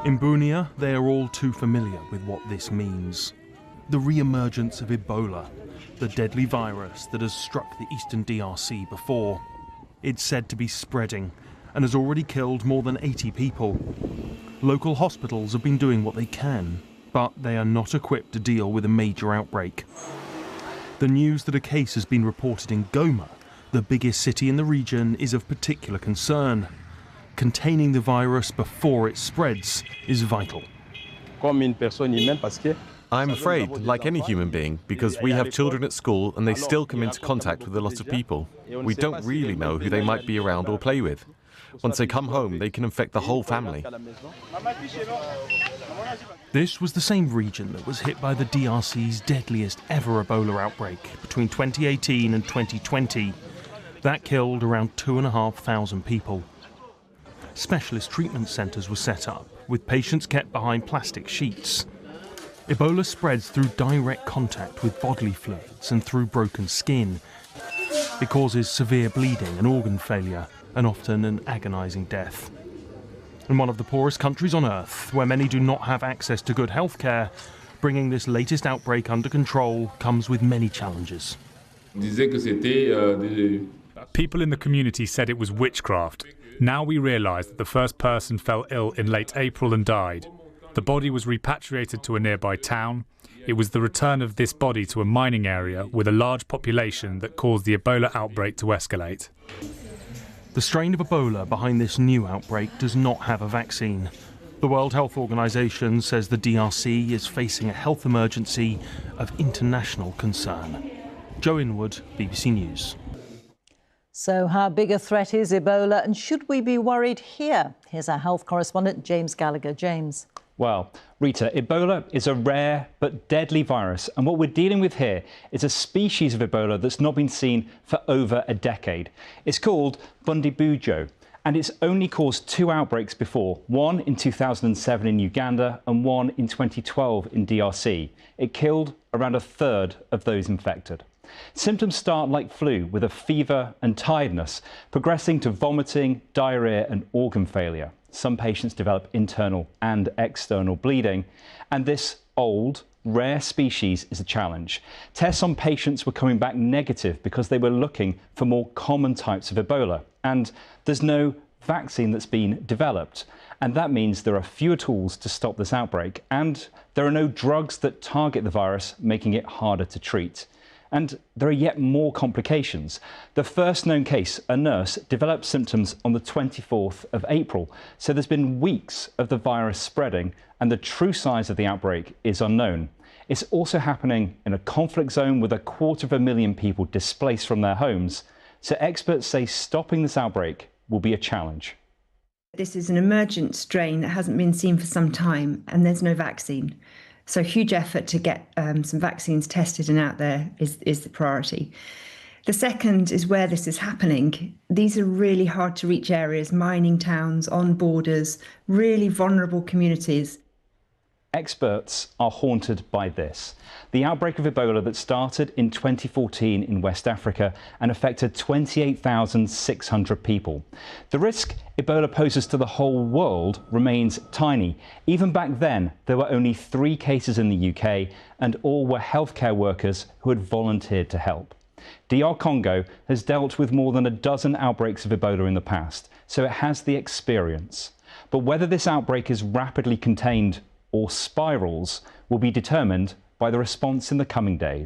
In Bunia, they are all too familiar with what this means. The re-emergence of Ebola, the deadly virus that has struck the eastern DRC before. It's said to be spreading and has already killed more than 80 people. Local hospitals have been doing what they can, but they are not equipped to deal with a major outbreak. The news that a case has been reported in Goma, the biggest city in the region, is of particular concern. Containing the virus before it spreads is vital. I'm afraid, like any human being, because we have children at school and they still come into contact with a lot of people. We don't really know who they might be around or play with. Once they come home, they can infect the whole family. This was the same region that was hit by the DRC's deadliest ever Ebola outbreak between 2018 and 2020. That killed around 2,500 people. Specialist treatment centres were set up, with patients kept behind plastic sheets. Ebola spreads through direct contact with bodily fluids and through broken skin. It causes severe bleeding and organ failure, and often an agonising death. In one of the poorest countries on earth, where many do not have access to good health care, bringing this latest outbreak under control comes with many challenges. People in the community said it was witchcraft. Now we realise that the first person fell ill in late April and died. The body was repatriated to a nearby town. It was the return of this body to a mining area with a large population that caused the Ebola outbreak to escalate. The strain of Ebola behind this new outbreak does not have a vaccine. The World Health Organization says the DRC is facing a health emergency of international concern. Joe Inwood, BBC News. So how big a threat is Ebola, and should we be worried here? Here's our health correspondent, James Gallagher. James. Well, Rita, Ebola is a rare but deadly virus, and what we're dealing with here is a species of Ebola that's not been seen for over a decade. It's called Bundibujo, and it's only caused 2 outbreaks before, one in 2007 in Uganda and one in 2012 in DRC. It killed around a third of those infected. Symptoms start like flu, with a fever and tiredness, progressing to vomiting, diarrhea and organ failure. Some patients develop internal and external bleeding, and this old, rare species is a challenge. Tests on patients were coming back negative because they were looking for more common types of Ebola, and there's no vaccine that's been developed. And that means there are fewer tools to stop this outbreak, and there are no drugs that target the virus, making it harder to treat. And there are yet more complications. The first known case, a nurse, developed symptoms on the 24th of April. So there's been weeks of the virus spreading, and the true size of the outbreak is unknown. It's also happening in a conflict zone with 250,000 people displaced from their homes. So experts say stopping this outbreak will be a challenge. This is an emergent strain that hasn't been seen for some time, and there's no vaccine. So huge effort to get some vaccines tested and out there is the priority. The second is where this is happening. These are really hard to reach areas, mining towns, on borders, really vulnerable communities. Experts are haunted by this. The outbreak of Ebola that started in 2014 in West Africa and affected 28,600 people. The risk Ebola poses to the whole world remains tiny. Even back then, there were only 3 cases in the UK, and all were healthcare workers who had volunteered to help. DR Congo has dealt with more than a dozen outbreaks of Ebola in the past, so it has the experience. But whether this outbreak is rapidly contained or spirals will be determined by the response in the coming days.